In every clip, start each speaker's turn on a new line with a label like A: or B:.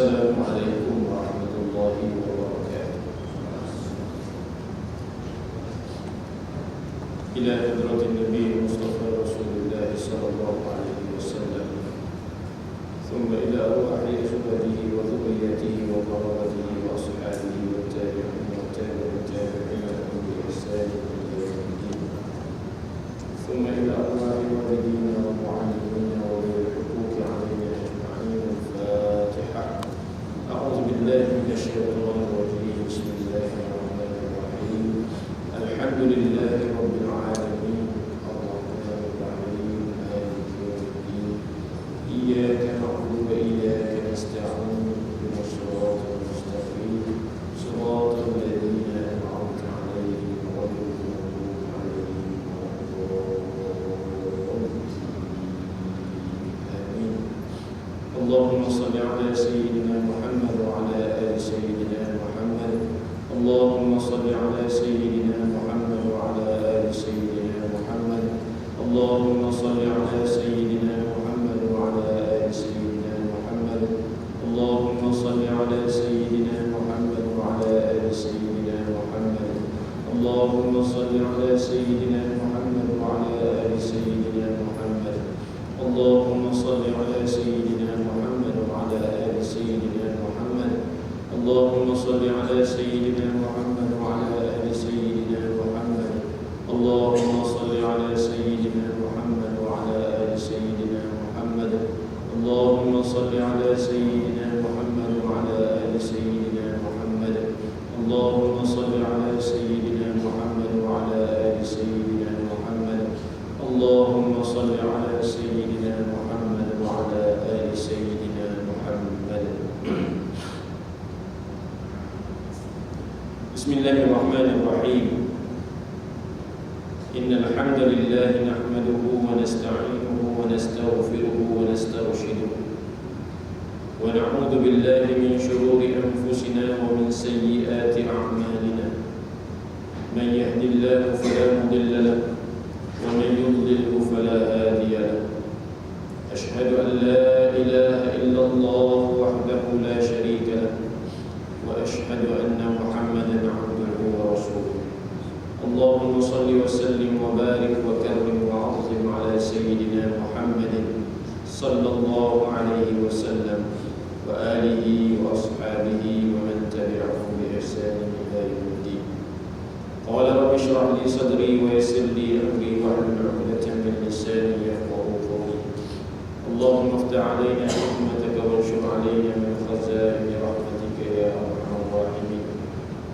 A: Assalamualaikum warahmatullahi wabarakatuh. Ila hadratin Nabi Mustafa Rasulullah sallallahu alaihi wasallam. Thumma ila arwahi azwajihi wa dhurriyyatihi wa qarabatihi wa ashabihi wa tabi'in wa tabi'in lahum bi ihsan ila yaumil din. Thumma ila arwahi walidina wa mu'allimina wa dhil huquqi 'alaina ajma'in. Al-Fatihah. A'udzu billahi minasy syaithanir rajim. Bismillahirrahmanirrahim. Alhamdulillahi rabbil alamin. Arrahmanir rahim. Maliki yaumiddin. Iyyaka na'budu wa iyyaka nasta'in. Ihdinas siratal mustaqim. Siratal ladzina an'amta 'alaihim ghairil maghdubi 'alaihim waladdallin. Amin. Allahumma shalli 'ala sayyidina Muhammad wa 'ala ali sayyidina Muhammad. Allahumma shalli 'ala sayyidina Muhammad wa 'ala ali sayyidina Muhammad. Allahumma shalli 'ala sayyidina Muhammad wa 'ala ali sayyidina Muhammad. Allahumma shalli 'ala sayyidina Muhammad wa 'ala ali sayyidina Muhammad. Allahumma shalli 'ala sayyidina Muhammad wa 'ala ali sayyidina Muhammad. Allahumma shalli 'ala sayyidina Muhammad wa 'ala ali sayyidina Muhammad. Allahumma shalli 'ala sayyidina Muhammad wa 'ala ali sayyidina Muhammad. Allahumma shalli 'ala sayyidina Muhammad wa 'ala ali sayyidina Muhammad. Allahumma shalli 'ala sayyidina Muhammad wa 'ala ali sayyidina Muhammad. Allahumma shalli 'ala sayyidina Muhammad wa 'ala ali sayyidina Muhammad. Allahumma shalli 'ala sayyidina Muhammad wa 'ala ali sayyidina Muhammad. Bismillahirrahmanirrahim. Innal hamdalillah nahmaduhu wa nasta'inuhu wa nastaghfiruhu wa nastarshiduh. Wa na'udzu billahi min shururi anfusina wa min sayyiati a'malina. Man yahdihillahu fala mudilla lahu wa man yudlilhu fala hadiya lahu. Ashhadu an la ilaha illallah wahdahu la sharika lahu wa ashhadu anna Muhammadan 'abduhu wa rasuluh. Allahumma salli wa sallim wa barik wa karrim wa 'azzim 'ala sayyidina Muhammadin sallallahu alaihi wasallam wa alihi wa ashabihi wa man tabi'ahum bi ihsan ila yaumiddin. Qala rabbi shrah li sadri wa yassir li amri wa hlul 'uqdatam min lisani yafqahu qawli. Allahumma iftah 'alaina hikmataka wa anshur 'alaina min khazaini rahmatika ya arhamar rahimin.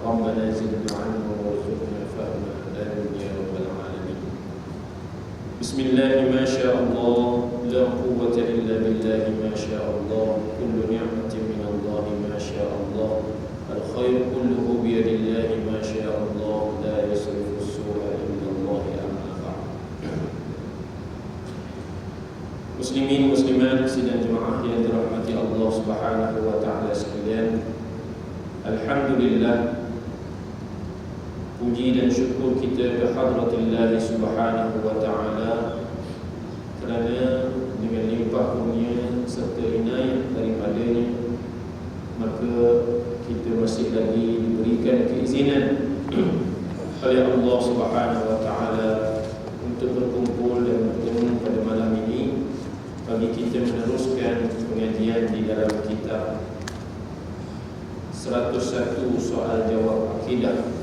A: Rabbana zidna 'ilman warzuqna fahma. Amin ya rabbal alamin. Bismillah, ma sya Allah, la quwwata illa billah, ma sya Allah. Kullu ni'matin min Allah, ma sya Allah. Al-khair kulluhu bi yadillah, ma sya Allah. La yasrifu as-su'a illa Allah, amma ba'd. Muslimin muslimat sidang jemaah yang dirahmati Allah Subhanahu wa taala sekalian. Alhamdulillah, puji dan syukur kita kehadratullah Subhanahu wa taala kerana dengan limpah kurnia serta inayah daripadanya, maka kita masih lagi diberikan keizinan oleh Allah Subhanahu wa taala untuk berkumpul dan bertemu pada malam ini bagi kita meneruskan pengajian di dalam kitab 101 soal jawab akidah,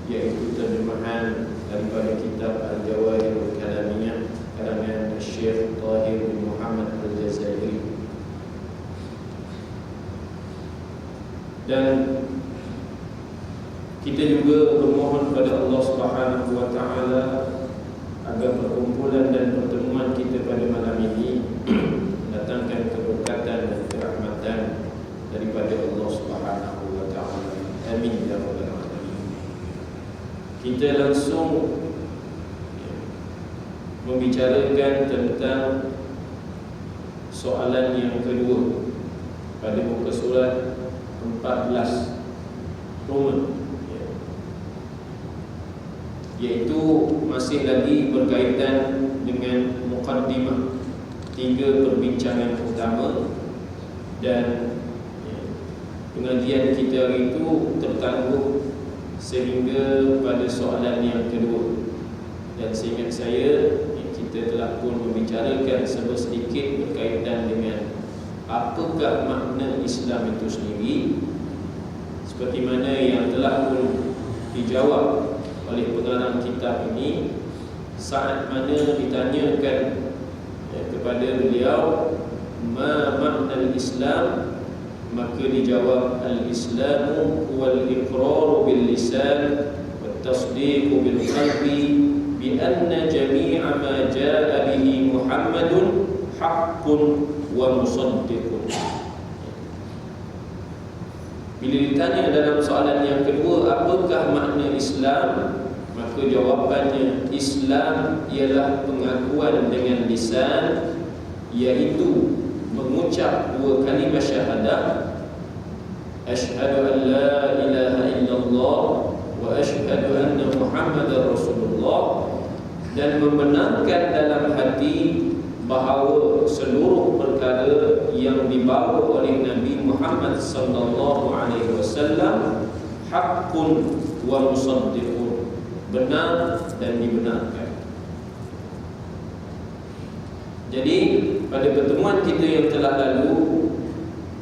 A: iaitu terjemahan daripada kitab Al-Jawahirul Kalamiyah karangan Syekh Tahir bin Muhammad Al-Jazairi. Dan kita juga bermohon kepada Allah Subhanahu wa taala agar perkumpulan dan pertemuan kita pada malam ini mendatangkan keberkatan dan kerahmatan daripada Allah Subhanahu wa taala. Amin ya rabbal alamin. Kita langsung membicarakan tentang soalan yang kedua pada muka surat 14 Roma, iaitu masih lagi berkaitan dengan muqaddimah, 3 perbincangan utama dan pengajian kita hari itu tertangguh sehingga pada soalan yang kedua. Dan seingat saya, kita telah pun membicarakan sedikit berkaitan dengan apakah makna Islam itu sendiri, seperti mana yang telah pun dijawab oleh pengarang kitab ini saat mana ditanyakan kepada beliau ma makna Islam, maka dijawab al-Islamu wal iqraru bil lisan wat tasdiqu bil qalbi bi anna jami'a ma jaa'a bihi Muhammadun haqqun wa musaddiqun. Bila ditanya dalam soalan yang kedua, apakah makna Islam? Maka jawapannya, Islam ialah pengakuan dengan lisan, iaitu mengucap dua kalimah syahadah, asyhadu an la ilaha illallah wa asyhadu anna Muhammadar Rasulullah, dan membenarkan dalam hati bahawa seluruh perkara yang dibawa oleh Nabi Muhammad sallallahu alaihi wasallam haqqun wa musaddiqun, benar dan dibenarkan. Jadi pada pertemuan kita yang telah lalu,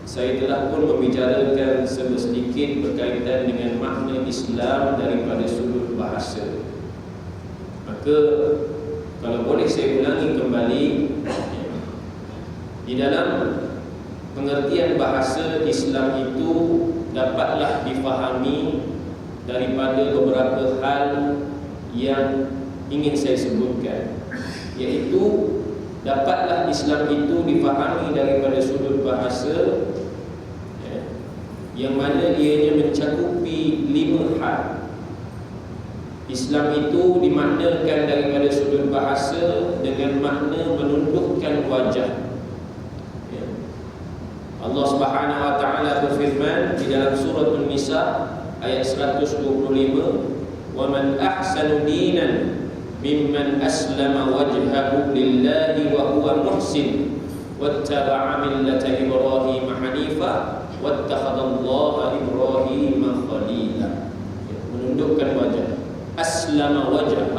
A: saya telah pun membicarakan sedikit berkaitan dengan makna Islam daripada sudut bahasa. Maka kalau boleh saya ulangi kembali, di dalam pengertian bahasa, Islam itu dapatlah difahami daripada beberapa hal yang ingin saya sebutkan, iaitu dapatlah Islam itu difahami daripada sudut bahasa, yang mana ianya mencakupi 5 hal. Islam itu dimaknakan daripada sudut bahasa dengan makna menundukkan wajah. Allah Subhanahu wa taala berfirman di dalam surah An-Nisa ayat 125, "Wa man ahsanu dinan mimman aslama wajhahu lillahi wa huwa muhsin wattaba'a millata Ibrahim hanifa wattakhadhallaha Ibrahim khalila." Menundukkan wajah, aslama wajhah.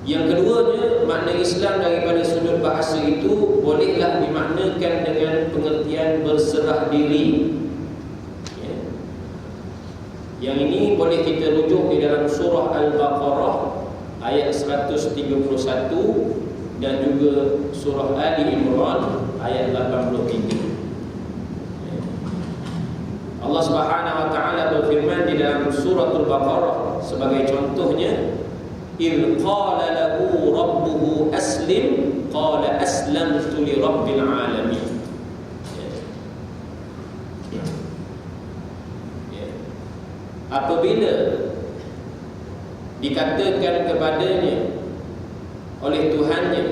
A: Yang keduanya, makna Islam daripada sudut bahasa itu bolehlah dimaknakan dengan pengertian berserah diri. Yang ini boleh kita rujuk di dalam surah Al-Baqarah ayat 131 dan juga surah Ali Imran ayat 83. Allah Subhanahu wa taala berfirman di dalam surah Al-Baqarah sebagai contohnya, "Il qala lahu rabbuhu aslim qala aslamtu li rabbil alamin." Apabila dikatakan kepadanya oleh Tuhannya,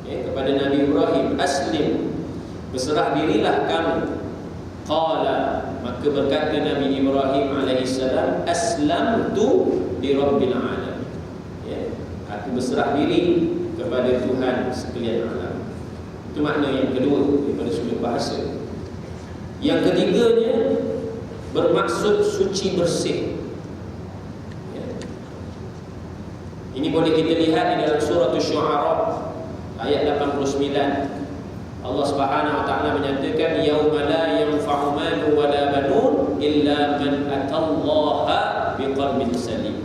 A: kepada Nabi Ibrahim, aslim, berserah dirilah kamu. Qala, maka berkata Nabi Ibrahim alaihissalam, aslamtu li rabbil alamin. Aku berserah diri kepada Tuhan sekalian alam. Itu makna yang kedua daripada sudut bahasa. Yang ketiganya bermaksud suci bersih. Ini boleh kita lihat di dalam surah Asy-Syu'ara ayat 89. Allah Subhanahu wa taala menyatakan, yauma la yanfa'u malun wa la banun illa man atallaha biqalbin salim.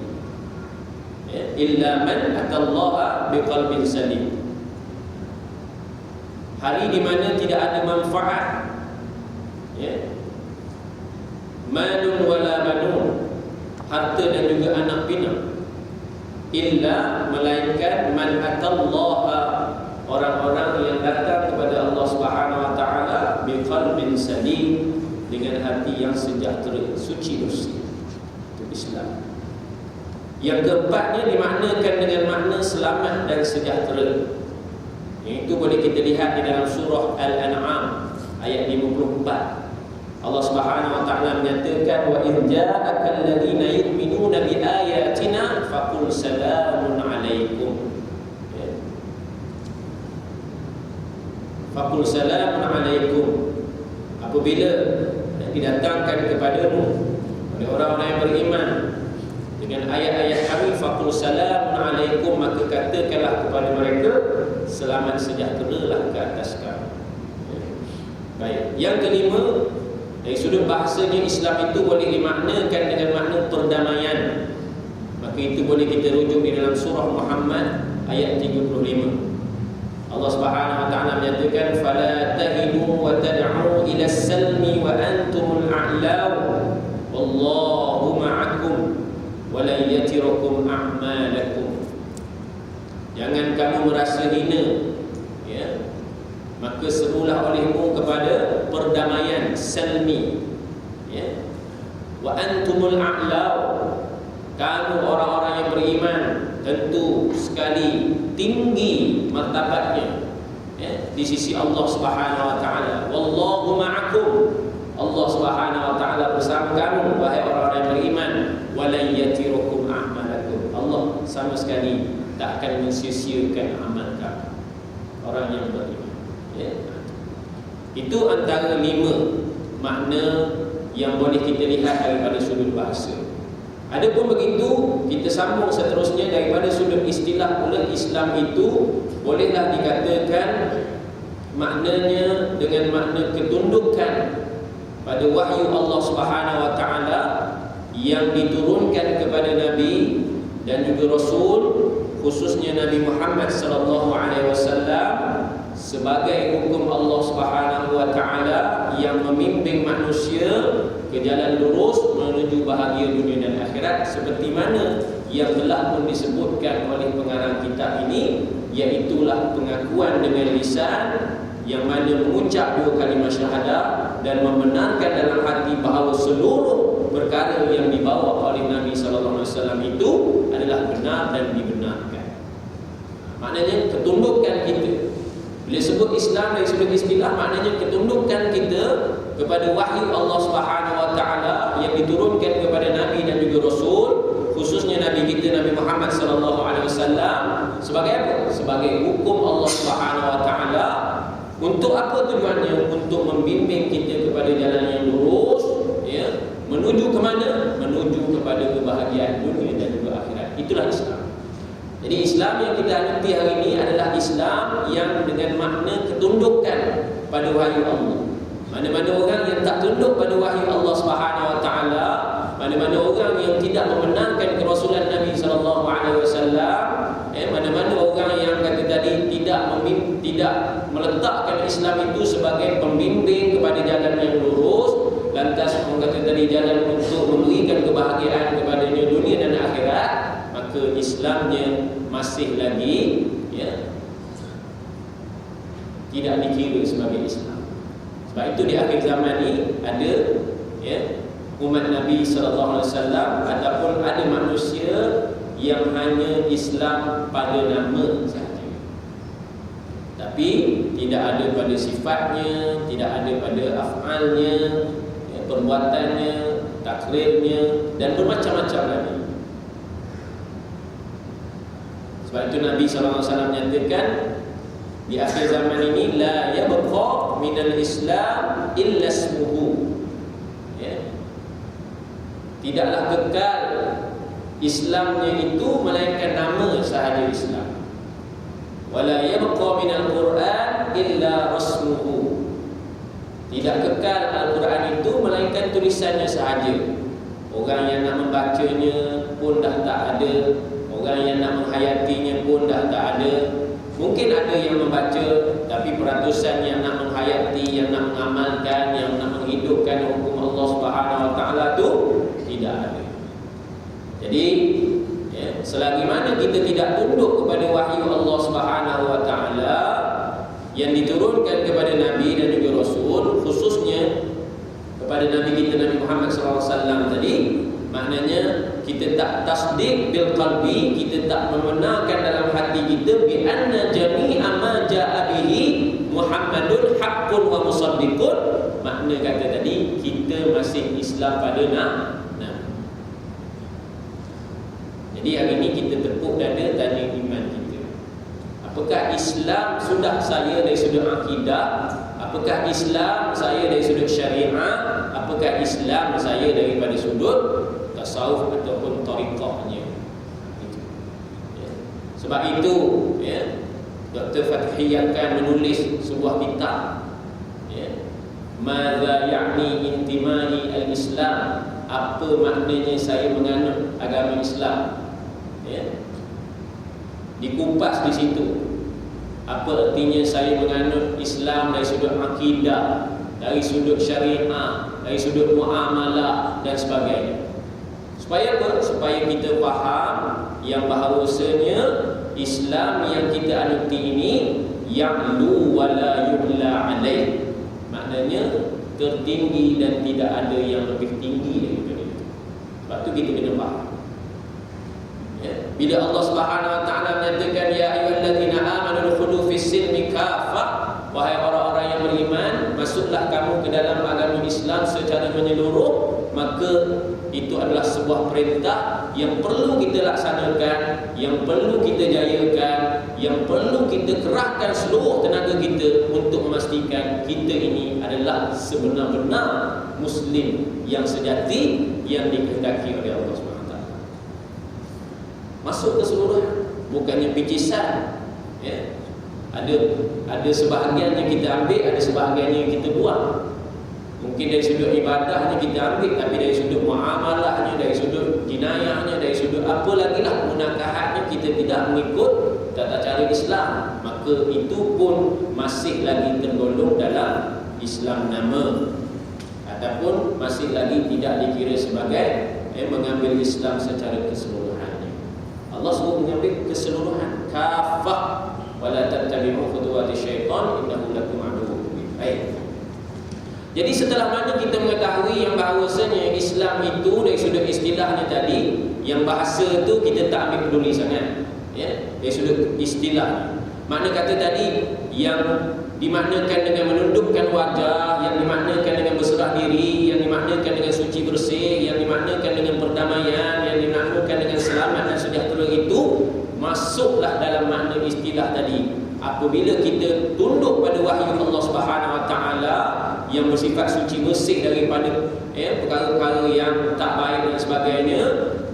A: Illa man atallaha biqalbin salim. Hari di mana tidak ada manfaat, malun wala banun, harta dan juga anak pinak, illa, melainkan man atallaha, orang-orang yang datang kepada Allah Subhanahu wa taala biqalbin salim, dengan hati yang sejahtera, suci bersih. Itu Islam. Yang keempatnya dimaknakan dengan makna selamat dan sejahtera. Itu boleh kita lihat di dalam surah Al-An'am ayat 54. Allah Subhanahu wa taala menyatakan, wa in ja'aka alladziina yu'minuuna bi ayatina faqul salamun 'alaikum. Faqul salamun 'alaikum. apabila didatangkan kepadamu oleh orang-orang yang beriman dengan ayat-ayat kami, faqul salamun alaikum, maka katakanlah kepada mereka, selamat sejahteralah ke atas kamu. Baik, yang kelima, dari sudut bahasanya Islam itu boleh dimaknakan dengan makna perdamaian. Maka itu boleh kita rujuk di dalam surah Muhammad ayat 35. Allah Subhanahu wa taala menyatakan, fala tahinu wa tad'u ila as-salmi wa antumul a'law wallahu ma'akum wa la yatirakum a'malakum. Jangan kamu merasa hina, ya, maka serulah olehmu kepada perdamaian, salmi, ya. Wa antumul a'law, kamu orang-orang yang beriman tentu sekali tinggi martabatnya, ya, di sisi Allah Subhanahu wa taala. Wallahu ma'akum, Allah Subhanahu wa taala bersama kamu wahai orang-orang yang beriman. Wa la yatirukum a'malakum, Allah sama sekali tak akan mensia-siakan amal kamu, orang yang beriman, ya. Itu antara 5 makna yang boleh kita lihat daripada sudut bahasa. Adapun begitu, kita sambung seterusnya daripada sudut istilah pula. Islam itu bolehlah dikatakan maknanya dengan makna ketundukan pada wahyu Allah Subhanahu wa taala yang diturunkan kepada Nabi dan juga Rasul, khususnya Nabi Muhammad sallallahu alaihi wasallam, sebagai hukum Allah Subhanahu wa taala yang memimpin manusia ke jalan lurus menuju bahagia dunia dan akhirat, seperti mana yang telah pun disebutkan oleh pengarang kitab ini, iaitulah pengakuan dengan lisan yang mana mengucap 2 kalimah syahadah dan membenarkan dalam hati bahawa seluruh perkara yang dibawa oleh Nabi sallallahu alaihi wasallam itu adalah benar dan dibenarkan. Maknanya ketundukan kita. Bila sebut Islam dari sudut istilah, maknanya ketundukan kita kepada wahyu Allah Subhanahu wa taala yang diturunkan kepada Nabi dan juga Rasul, khususnya Nabi kita Nabi Muhammad sallallahu alaihi wasallam, sebagai apa? Sebagai hukum Allah Subhanahu wa taala. Untuk apa tujuannya? Untuk membimbing kita kepada jalan yang lurus, ya, menuju ke mana? Menuju kepada kebahagiaan dunia dan juga akhirat. Itulah Islam. Jadi Islam yang kita hadapi hari ini adalah Islam yang dengan makna ketundukan pada wahyu Allah. Mana-mana orang yang tak tunduk pada wahyu Allah Subhanahu wa taala, mana-mana orang yang tidak membenarkan kerasulan Nabi sallallahu alaihi wasallam, mana-mana orang yang kata tadi tidak meletakkan Islam itu sebagai pembimbing kepada jalan yang lurus, lantas orang kata tadi jalan untuk memberikan kebahagiaan kepada dunia dan akhirat, maka Islamnya masih lagi, ya, tidak dikira sebagai Islam. Sebab itu di akhir zaman ini ada, ya, umat Nabi sallallahu alaihi wasallam ataupun ada manusia yang hanya Islam pada nama sahaja, tapi tidak ada pada sifatnya, tidak ada pada af'alnya, ya, perbuatannya, takrirnya dan bermacam-macam lagi. Sebab itu Nabi SAW menyatakan di akhir zaman ini, la yabqa minal Islam illa ismuhu, ya, tidaklah kekal Islamnya itu melainkan nama sahaja Islam. Wala yabqa minal Quran illa rasmuhu, tidak kekal Al-Quran itu melainkan tulisannya sahaja. Orang yang nak membacanya pun dah tak ada, orang yang nak menghayatinya pun dah tak ada. Mungkin ada yang membaca, tapi peratusan yang nak menghayati, yang nak mengamalkan, yang nak menghidupkan hukum Allah Subhanahu wa taala tu tidak ada. Jadi, ya, selagi mana kita tidak tunduk kepada wahyu Allah Subhanahu wa taala yang diturunkan kepada Nabi dan juga Rasul, khususnya kepada Nabi kita Nabi Muhammad SAW tadi, maknanya kita tak tasdik bil qalbi, kita tak membenarkan dalam hati kita bi anna jami'a ma ja'a bihi Muhammadun haqqun wa musaddiqun. Makna kata tadi, kita masih Islam pada nama. Jadi hari ini kita tepuk dada tanya iman kita. Apakah Islam sudah saya dari sudut akidah? Apakah Islam saya dari sudut syariah, apakah Islam saya daripada sudut tasawuf ataupun tariqahnya. Ya. Sebab itu ya, Dr. Fathiyah akan menulis sebuah kitab ya, Madza ya'ni intimai al-Islam, apa maknanya saya menganut agama Islam ya. Dikupas di situ apa artinya saya menganut Islam dari sudut akidah, dari sudut syariah, dari sudut muamalah dan sebagainya. Supaya apa? Supaya kita faham yang bahawasanya Islam yang kita anuti ini ya'lu wa la yu'la alaih. Maknanya tertinggi dan tidak ada yang lebih tinggi daripada itu. Sebab tu kita kena faham. Ya. Bila Allah Subhanahu wa taala menyatakan ya ayyuhallazina amanu dukhulu fis-silmi kafah, wahai orang-orang yang beriman, masuklah kamu ke dalam agama Islam secara menyeluruh, maka itu adalah sebuah perintah yang perlu kita laksanakan, yang perlu kita jayakan, yang perlu kita kerahkan seluruh tenaga kita untuk memastikan kita ini adalah sebenar-benar Muslim yang sejati yang dikehendaki oleh Allah SWT. Masuk keseluruhan, bukannya picisan ya. Ada sebahagian yang kita ambil, ada sebahagian yang kita buang. Mungkin dari sudut ibadahnya kita ambil, tapi dari sudut muamalahnya, dari sudut jinayahnya, dari sudut apa lagi lah munakahatnya kita tidak mengikut tata cara Islam, maka itu pun masih lagi tergolong dalam Islam nama, ataupun masih lagi tidak dikira sebagai mengambil Islam secara keseluruhannya. Allah suruh mengambil keseluruhan, kafah, wala tattabi'u khutuwati syaitan innahu lakum aduwwun mubin. Jadi setelah mana kita mengetahui yang bahawasanya Islam itu dari sudut istilahnya tadi, yang bahasa itu kita tak ambil peduli sangat ya, dari sudut istilah. Makna kata tadi yang dimaknakan dengan menundukkan wajah, yang dimaknakan dengan berserah diri, yang dimaknakan dengan suci bersih, yang dimaknakan dengan perdamaian, yang dimaknakan dengan selamat dan sejahtera itu masuklah dalam makna istilah tadi. Apabila kita tunduk pada wahyu Allah Subhanahu wa taala yang bersifat suci bersih daripada perkara-perkara yang tak baik dan sebagainya,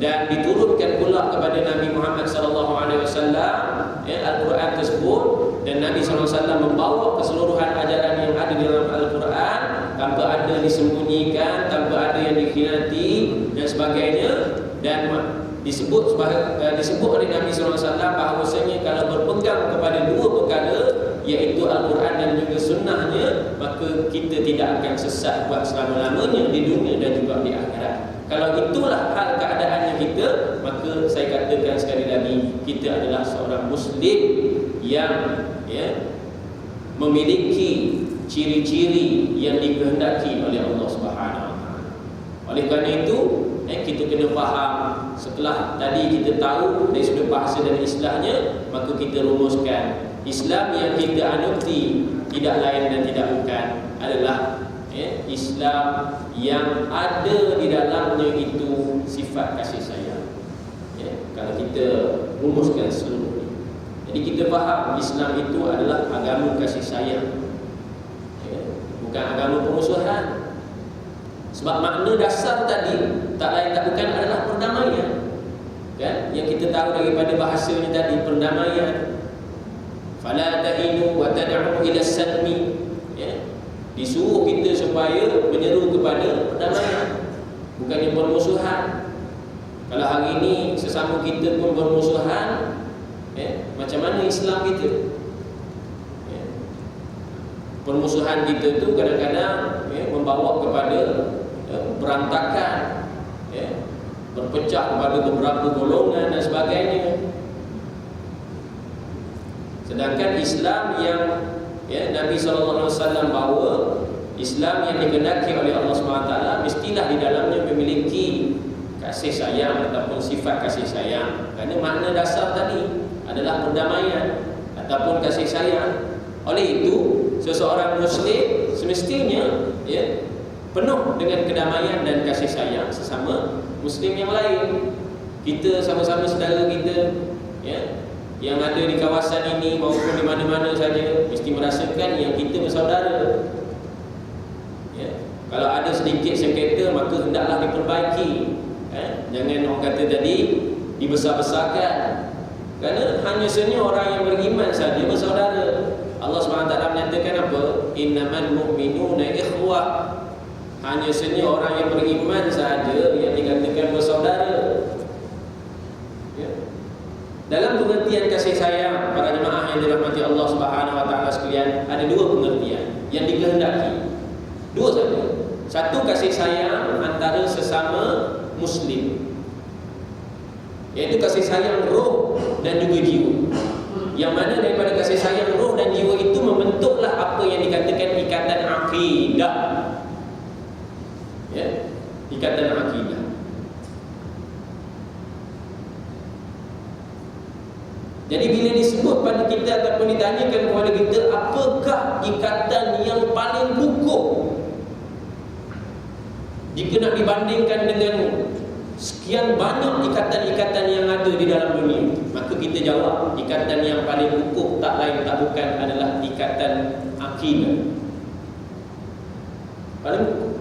A: dan diturunkan pula kepada Nabi Muhammad sallallahu alaihi wasallam Al-Quran tersebut, dan Nabi sallallahu alaihi wasallam membawa keseluruhan ajaran yang ada di dalam Al-Quran tanpa ada disembunyikan, tanpa ada yang dikhianati dan sebagainya. Dan disebut oleh Nabi sallallahu alaihi wasallam bahawasanya kalau berpegang kepada dua perkara, iaitu Al-Quran dan juga sunnahnya, maka kita tidak akan sesat buat selama-lamanya di dunia dan juga di akhirat. Kalau itulah hal keadaannya kita, maka saya katakan sekali lagi, kita adalah seorang Muslim yang memiliki ciri-ciri yang dikehendaki oleh Allah Subhanahu wa taala. Oleh kerana itu, kita kena faham. Setelah tadi kita tahu dari sudut bahasa dan istilahnya, maka kita rumuskan Islam yang kita anuti tidak lain dan tidak bukan adalah Islam yang ada di dalamnya itu sifat kasih sayang. Kalau kita rumuskan seluruhnya, jadi kita faham Islam itu adalah agama kasih sayang, bukan agama permusuhan. Sebab makna dasar tadi tak lain tak bukan adalah perdamaian, kan? Yang kita tahu daripada bahasanya tadi, perdamaian. Fala tahinu wa tad'u ila salmi. Disuruh kita supaya menyeru kepada perdamaian, bukannya permusuhan. Kalau hari ini sesama kita pun bermusuhan, macam mana Islam kita? Permusuhan kita tu kadang-kadang membawa kepada berantakan, berpecah kepada beberapa golongan dan sebagainya. Sedangkan Islam yang Nabi SAW bawa, Islam yang dikehendaki oleh Allah SWT, mestilah di dalamnya memiliki kasih sayang ataupun sifat kasih sayang. Kerana makna dasar tadi adalah perdamaian ataupun kasih sayang. Oleh itu, seseorang Muslim semestinya penuh dengan kedamaian dan kasih sayang sesama Muslim yang lain. Kita sama-sama saudara kita,
B: yang ada di kawasan ini maupun di mana-mana saja mesti merasakan yang kita bersaudara. Ya. Kalau ada sedikit sengketa maka hendaklah diperbaiki. Jangan orang kata tadi dibesar-besarkan. Kerana hanya sebenarnya orang yang beriman saja bersaudara. Allah SWT menyatakan apa? Innamal mu'minuna ikhwah. Hanya sebenarnya orang yang beriman saja yang dikatakan bersaudara. Ya. Dalam pengertian kasih sayang para jemaah yang dirahmati Allah Subhanahu wa taala sekalian, ada dua pengertian yang dikehendaki. Dua saja. Satu, kasih sayang antara sesama muslim, iaitu kasih sayang roh dan juga jiwa. Yang mana daripada kasih sayang roh dan jiwa itu membentuklah apa yang dikatakan ikatan akidah. Ya, ikatan akidah. Jadi bila disebut pada kita ataupun ditanyakan kepada kita apakah ikatan yang paling kukuh, jika nak dibandingkan dengan sekian banyak ikatan-ikatan yang ada di dalam dunia, maka kita jawab ikatan yang paling kukuh tak lain tak bukan adalah ikatan akidah. Paling kukuh.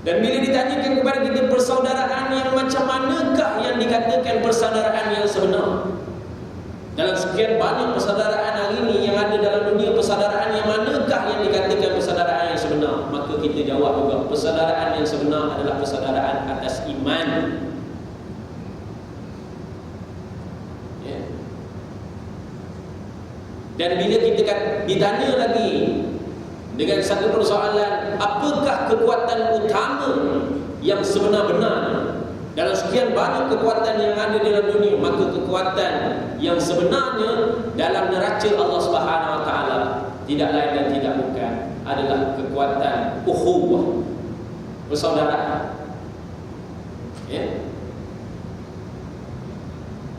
B: Dan bila ditanyakan kepada kita persaudaraan yang macam manakah yang dikatakan persaudaraan yang sebenar, dalam sekian banyak persaudaraan hari ini yang ada dalam dunia, persaudaraan yang manakah yang dikatakan persaudaraan yang sebenar? Maka kita jawab juga persaudaraan yang sebenar adalah persaudaraan atas iman. Ya. Dan bila kita ditanya lagi dengan satu persoalan, apakah kekuatan utama yang sebenar-benarnya dalam sekian banyak kekuatan yang ada di dalam dunia, maka kekuatan yang sebenarnya dalam neraca Allah Subhanahu wa taala tidak lain dan tidak bukan adalah kekuatan ukhuwah, persaudaraan. Ya.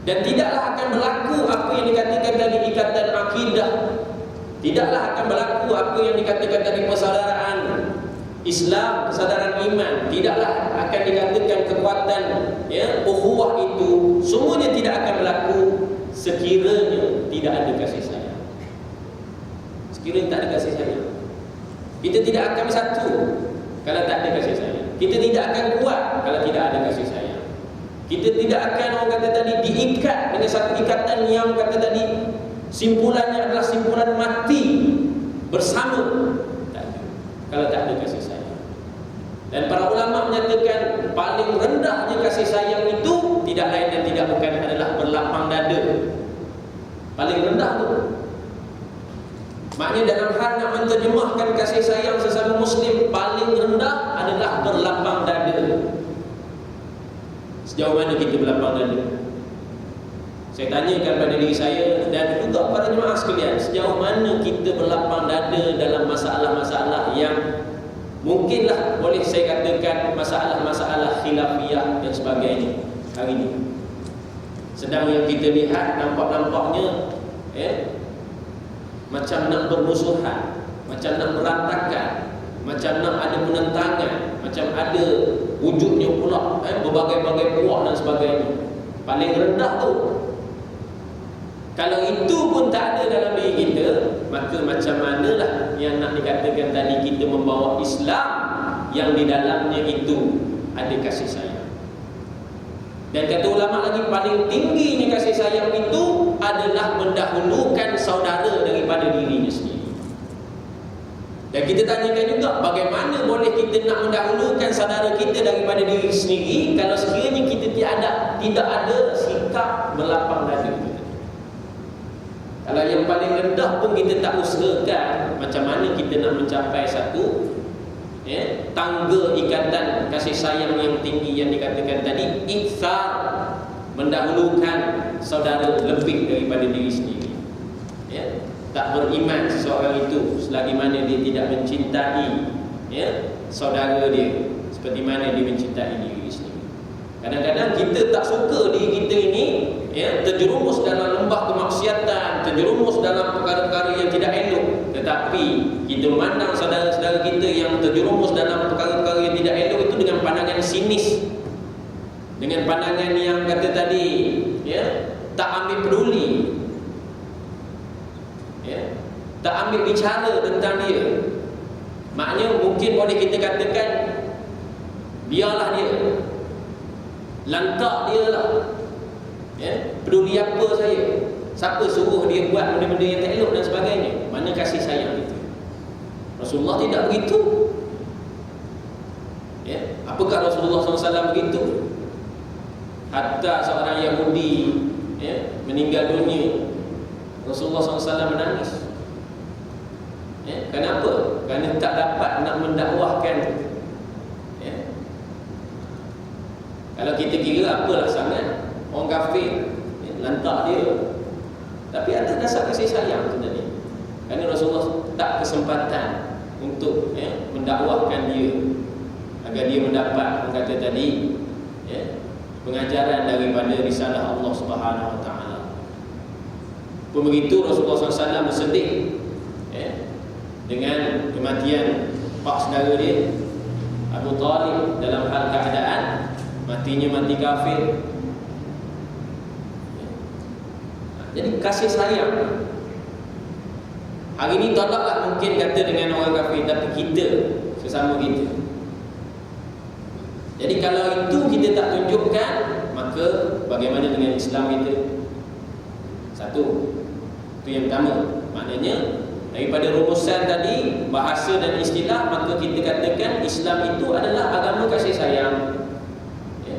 B: Dan tidaklah akan berlaku apa yang dikatakan tadi ikatan akidah. Tidaklah akan berlaku apa yang dikatakan tadi persaudaraan Islam, persaudaraan iman. Tidaklah akan dikatakan kekuatan ukhuwah itu. Semuanya tidak akan berlaku sekiranya tidak ada kasih sayang. Sekiranya tak ada kasih sayang, kita tidak akan bersatu kalau tak ada kasih sayang. Kita tidak akan kuat kalau tidak ada kasih sayang. Kita tidak akan, orang kata tadi, diikat dengan satu ikatan yang kata tadi simpulannya adalah simpulan mati bersama. Tak ada. Kalau tak ada kasih sayang. Dan para ulama menyatakan paling rendahnya kasih sayang itu tidak lain dan tidak bukan adalah berlapang dada. Paling rendah tu. Maknanya dalam hal nak menterjemahkan kasih sayang sesama muslim, paling rendah adalah berlapang dada. Sejauh mana kita berlapang dada? Saya tanyakan pada diri saya dan juga para jemaah sekalian, sejauh mana kita berlapang dada dalam masalah-masalah yang mungkinlah boleh saya katakan masalah-masalah khilafiyah dan sebagainya hari ini. Sedang yang kita lihat nampak-nampaknya macam nak bermusuhan, macam nak berantakan, macam nak ada penentangan, macam ada wujudnya pula berbagai-bagai puak dan sebagainya. Paling rendah tu, kalau itu pun tak ada dalam diri kita, maka macam manalah yang nak dikatakan tadi kita membawa Islam yang di dalamnya itu ada kasih sayang. Dan kata ulama lagi, paling tingginya kasih sayang itu adalah mendahulukan saudara daripada dirinya sendiri. Dan kita tanyakan juga, bagaimana boleh kita nak mendahulukan saudara kita daripada diri sendiri kalau sekiranya kita tidak ada sikap berlapang dada. Kalau yang paling rendah pun kita tak usahakan, macam mana kita nak mencapai satu tangga ikatan kasih sayang yang tinggi yang dikatakan tadi, ihsar, mendahulukan saudara lebih daripada diri sendiri. Tak beriman seseorang itu selagi mana dia tidak mencintai saudara dia seperti mana dia mencintai diri sendiri. Kadang-kadang kita tak suka diri kita ini terjerumus dalam lembah kemaksiatan, terjerumus dalam perkara-perkara yang tidak elok. Tetapi kita memandang saudara-saudara kita yang terjerumus dalam perkara-perkara yang tidak elok itu dengan pandangan sinis. dengan pandangan yang kata tadi, ya, tak ambil peduli, ya, tak ambil bicara tentang dia. Maknanya mungkin boleh kita katakan, biarlah dia, lantak dia lah, ya, peduli apa saya, siapa suruh dia buat benda-benda yang tak elok dan sebagainya. Mana kasih sayang itu? Rasulullah tidak begitu. Ya, apakah Rasulullah SAW begitu? Hatta seorang Yahudi, ya, meninggal dunia, Rasulullah SAW menangis. Ya, kenapa? Kerana tak dapat nak mendakwahkan. Ya. Kalau kita kira apalah sangat orang kafir, ya, lantak dia. Tapi atas dasar kasih sayang sebenarnya. Kerana Rasulullah tak kesempatan untuk, ya, mendakwahkan dia agar dia mendapat, kata tadi, ya, pengajaran daripada risalah Allah Subhanahu Wa Taala. Pun begitu Rasulullah SAW bersedih, ya, dengan kematian pak saudara dia Abu Talib dalam hal keadaan matinya mati kafir. Ya. Jadi kasih sayang. Hari ini tolaklah mungkin kata dengan orang kafir, tapi kita sesama kita. Jadi kalau itu kita tak tunjukkan, maka bagaimana dengan Islam kita? Satu, itu yang pertama. Maknanya daripada rumusan tadi, bahasa dan istilah, maka kita katakan Islam itu adalah agama kasih sayang. Ya.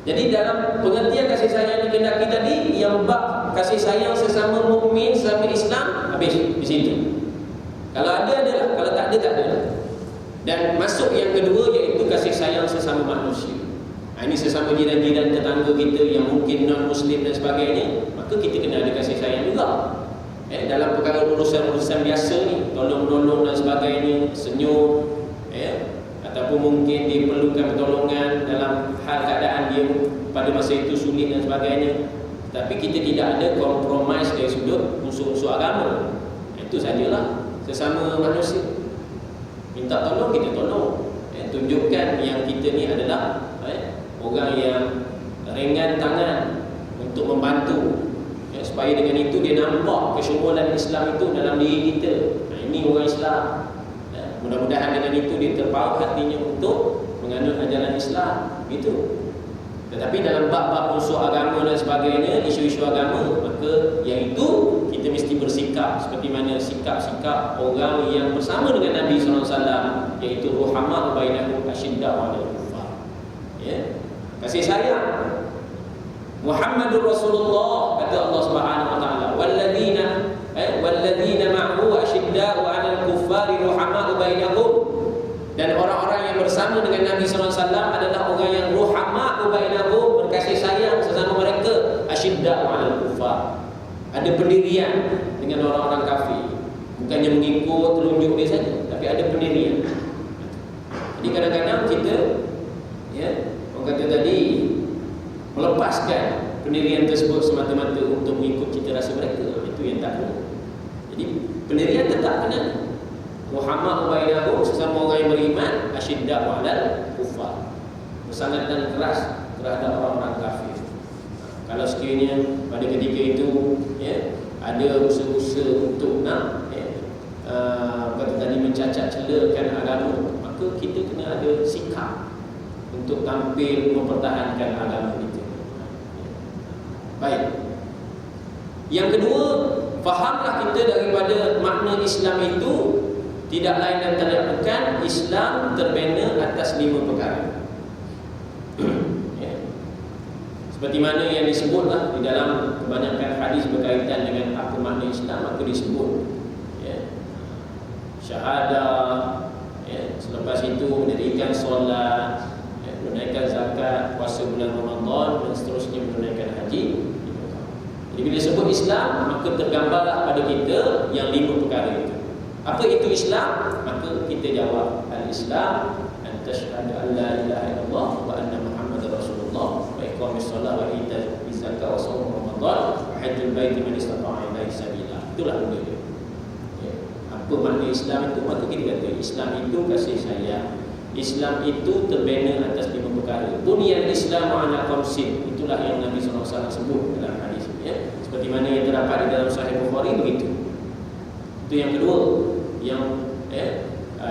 B: Jadi dalam pengertian kasih sayang yang dikehendaki tadi, yang bab kasih sayang sesama mukmin, sesama Islam, habis di situ. Kalau ada, adalah. Kalau tak ada, tak ada. Dan masuk yang kedua, iaitu kasih sayang sesama manusia. Ini sesama jiran-jiran tetangga kita yang mungkin non-Muslim dan sebagainya, maka kita kena ada kasih sayang juga. Dalam perkara urusan-urusan biasa ni, tolong-menolong dan sebagainya, senyum, ataupun mungkin dia perlukan pertolongan dalam hal keadaan dia pada masa itu sulit dan sebagainya. Tapi kita tidak ada kompromis dari sudut unsur-unsur agama. Itu sajalah sesama manusia. Minta tolong, kita tolong. Tunjukkan yang kita ni adalah orang yang ringan tangan untuk membantu, supaya dengan itu dia nampak kesyumulan Islam itu dalam diri kita. Ini orang Islam. Mudah-mudahan dengan itu dia terpaut hatinya untuk menganut ajaran Islam. Gitu. Tetapi dalam bab-bab unsur agama dan sebagainya, isu-isu agama, maka yang itu kita mesti bersikap seperti mana sikap-sikap orang yang bersama dengan Nabi SAW, iaitu ruhama bainahum asyidda 'alal kuffar. Ya. Kasih sayang. Muhammadur Rasulullah, kata Allah Subhanahu Wa Taala, walladzina ma'hu asyidda 'alal kuffari ruhama bainahum. Dan orang-orang yang bersama dengan Nabi SAW adalah orang yang ruhama bainahum, berkasih sayang sesama mereka, asyidda 'alal kuffar. Ada pendirian dengan orang-orang kafir. Bukannya mengikut telunjuk dia saja, tapi ada pendirian. Jadi kadang-kadang kita, ya, orang kata tadi, melepaskan pendirian tersebut semata-mata untuk mengikut cita rasa mereka. Itu yang tak kena. Jadi pendirian tetap kena. Muhammad bainahum, sesama orang yang beriman, asyidda 'alal kuffar, bersangat dan keras terhadap orang-orang kafir. Kalau sekiranya pada ketika itu, ya, ada usaha-usaha untuk nak, kata tadi, mencacat celakan agama, maka kita kena ada sikap untuk tampil mempertahankan agama kita. Baik. Yang kedua, fahamlah kita daripada makna Islam itu tidak lain dan tidak bukan Islam terbina atas 5 perkara. Ya. Seperti mana yang disebutlah di dalam kebanyakan hadis berkaitan dengan apa makna Islam, maka disebut, ya, syahadah, ya, selepas itu mendirikan solat, ya, menunaikan zakat, puasa bulan Ramadan dan seterusnya, menunaikan haji. Jadi bila sebut Islam, maka tergambarlah pada kita yang 5 perkara itu. Apa itu Islam? Maka kita jawab, al-Islam an tashhadu an la ilaha illallah wa anna Muhammadar Rasulullah wa iqamis shalah wa ita'iz zakat wa shaum Ramadan wa hajjul baiti man istata'a ilaihi sabila. Itulah benda dia. Ya. Apa makna Islam itu? Maka kita kata Islam itu kasih sayang. Islam itu terbina atas 5 perkara. Bunyan Islam ala khamsin. Itulah yang Nabi SAW sebut dalam hadis, ya. Seperti mana yang terdapat di dalam Sahih Bukhari begitu. Itu yang kedua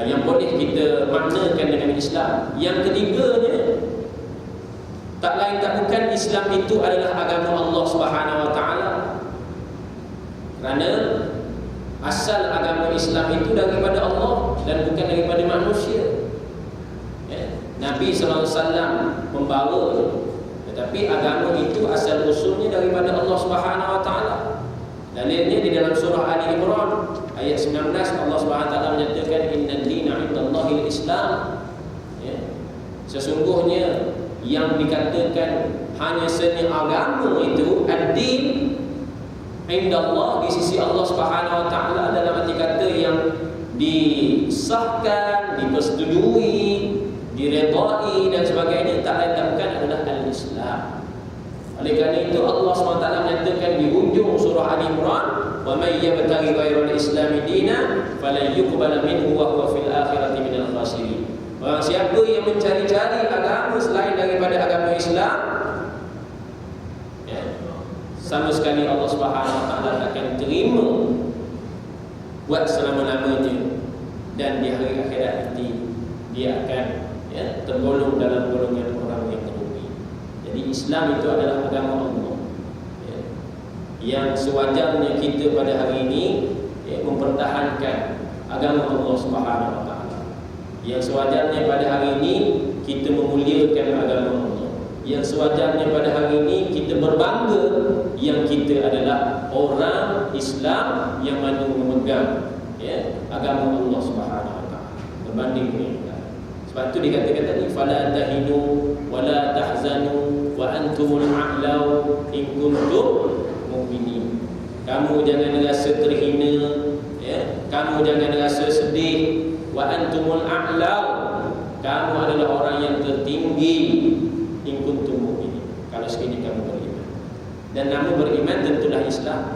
B: yang boleh kita maknakan dengan Islam. Yang ketiganya, tak lain tak bukan Islam itu adalah agama Allah Subhanahu Wa Taala. Kerana asal agama Islam itu daripada Allah dan bukan daripada manusia. Nabi SAW membawa, tetapi agama itu asal usulnya daripada Allah Subhanahu Wa Taala. Dalilnya di dalam surah Ali Imran ayat 19, Allah Subhanahu Wa Taala menyatakan innad dina 'indallahil Islam. Sesungguhnya yang dikatakan hanya seni agama itu ad-din indallah, di sisi Allah Subhanahu Wa Taala, dalam arti kata yang disahkan, dipersetujui, diredai dan sebagainya, tak lain tak bukan adalah al-Islam. Oleh kerana itu Allah SWT menyatakan di hujung surah Ali Imran, wa may yabtaghi ghairal islami dinan falan yuqbala minhu wa huwa fil akhirati minal khasirin. Orang siapa yang mencari-cari agama selain daripada agama Islam, sama sekali Allah Subhanahu Wa Taala akan terima buat selama-lamanya, dan di hari akhirat nanti dia akan tergolong dalam golongan orang yang merugi. Jadi Islam itu adalah agama Allah, yang sewajarnya kita pada hari ini mempertahankan agama Allah Subhanahu Wa Taala. Yang sewajarnya pada hari ini kita memuliakan agama Allah. Yang sewajarnya pada hari ini kita berbangga yang kita adalah orang Islam yang mana memegang agama Allah Subhanahu Wa Taala berbanding dengan. Sebab itu dikatakan tadi, fala tahinu wala tahzanu wa antumul a'lau in kuntum mu'minin. Kamu jangan rasa terhina, kamu jangan rasa sedih. Wa antumul a'lau, kamu adalah orang yang tertinggi. In kuntum mu'minin, kalau sekini kamu beriman. Dan nama beriman tentulah Islam.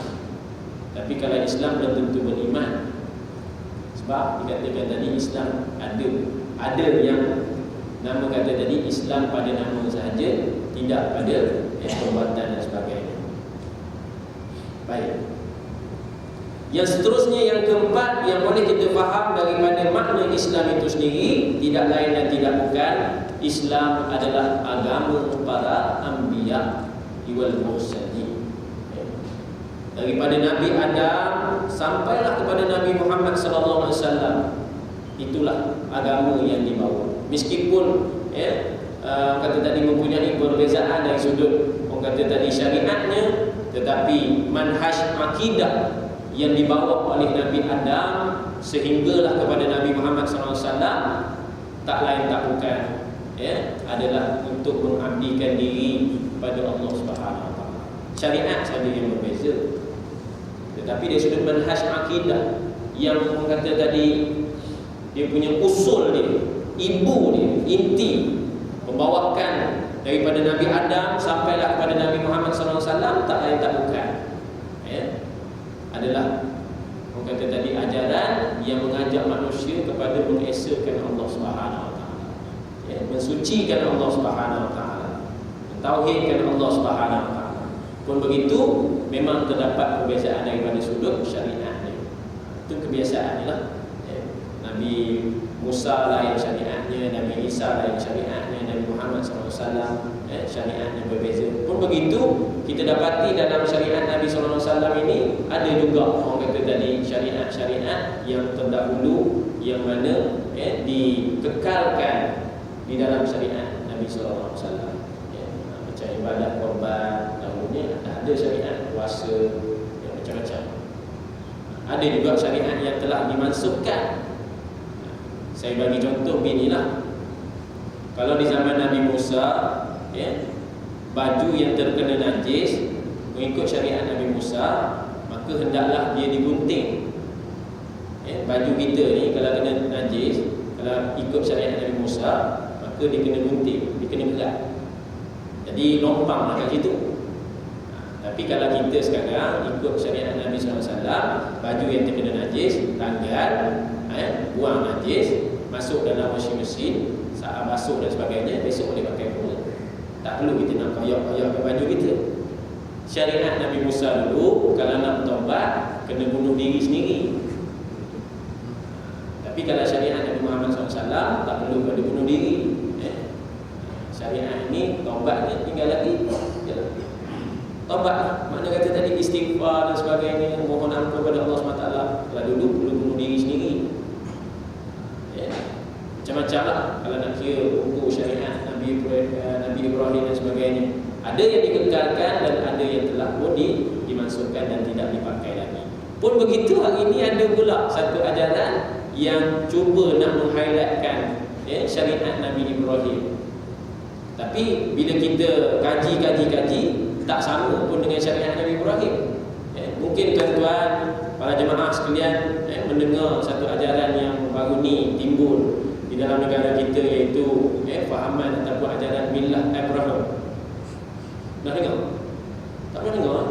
B: Tapi kalau Islam belum tentu beriman. Sebab dikatakan tadi Islam ada yang nama kata tadi Islam pada nama sahaja, tidak pada perbuatan dan sebagainya. Baik. Yang seterusnya, yang keempat yang boleh kita faham daripada makna Islam itu sendiri, tidak lain dan tidak bukan, Islam adalah agama para anbiya wal mursalin. Daripada Nabi Adam sampailah kepada Nabi Muhammad sallallahu alaihi wasallam, itulah agama yang dibawa. Meskipun kata tadi mempunyai perbezaan dari sudut orang kata tadi syariatnya, tetapi manhaj akidah yang dibawa oleh Nabi Adam sehinggalah kepada Nabi Muhammad SAW tak lain tak bukan adalah untuk mengabdikan diri kepada Allah Subhanahu Wa Taala. Syariat saja yang berbeza, tetapi dari sudut manhaj akidah yang orang kata tadi dia punya usul dia, ibu dia, inti pembawakan daripada Nabi Adam sampailah kepada Nabi Muhammad SAW, tak lain tak bukan adalah orang kata tadi ajaran yang mengajak manusia kepada mengesahkan Allah Subhanahu Wa Taala, mensucikan Allah Subhanahu Wa Taala, mentauhidkan Allah Subhanahu Wa Taala. Pun begitu memang terdapat perbezaan daripada sudut syariatnya. Itu kebiasaan lah. Nabi Musa lain syariatnya, Nabi Isa lain syariatnya, Nabi Muhammad SAW syariatnya berbeza. Pun begitu kita dapati dalam syariat Nabi SAW ini ada juga orang kata tadi syariat-syariat yang terdahulu yang mana dikekalkan di dalam syariat Nabi SAW. Macam ibadat korban dahulunya ada syariat puasa macam-macam. Ada juga syariat yang telah dimansukkan. Saya bagi contoh beginilah. Kalau di zaman Nabi Musa, baju yang terkena najis mengikut syariat Nabi Musa, maka hendaklah dia digunting. Baju kita ni kalau kena najis, kalau ikut syariat Nabi Musa, maka dia kena gunting, dia kena berat. Jadi lompang kat situ. Tapi kalau kita sekarang ikut syariat Nabi SAW, baju yang terkena najis, tanggal, buang najis, masuk dalam mesin, saat masuk dan sebagainya, besok boleh pakai pula. Tak perlu kita nak koyak-koyak ke baju kita. Syariat Nabi Musa dulu, kalau nak bertaubat, kena bunuh diri sendiri. Tapi kalau syariat Nabi Muhammad SAW, tak perlu kena bunuh diri. Syariat ini, taubatnya tinggal lagi. Taubat, makna kata tadi istighfar dan sebagainya, mohon ampun kepada Allah SWT. Kalau dulu perlu bunuh diri sendiri. Macam-macam lah kalau nak kira hukum syariat Nabi Ibrahim dan sebagainya. Ada yang dikekalkan dan ada yang telah pun dimasukkan dan tidak dipakai lagi. Pun begitu, hari ini ada pula satu ajaran yang cuba nak meng-highlightkan syariat Nabi Ibrahim. Tapi bila kita kaji, tak sama pun dengan syariat Nabi Ibrahim. Mungkin tuan-tuan, para jemaah sekalian mendengar satu ajaran yang baru ni timbul di dalam negara kita, iaitu fahaman ataupun ajaran millah Abraham. Dah dengar? Tak pernah dengar?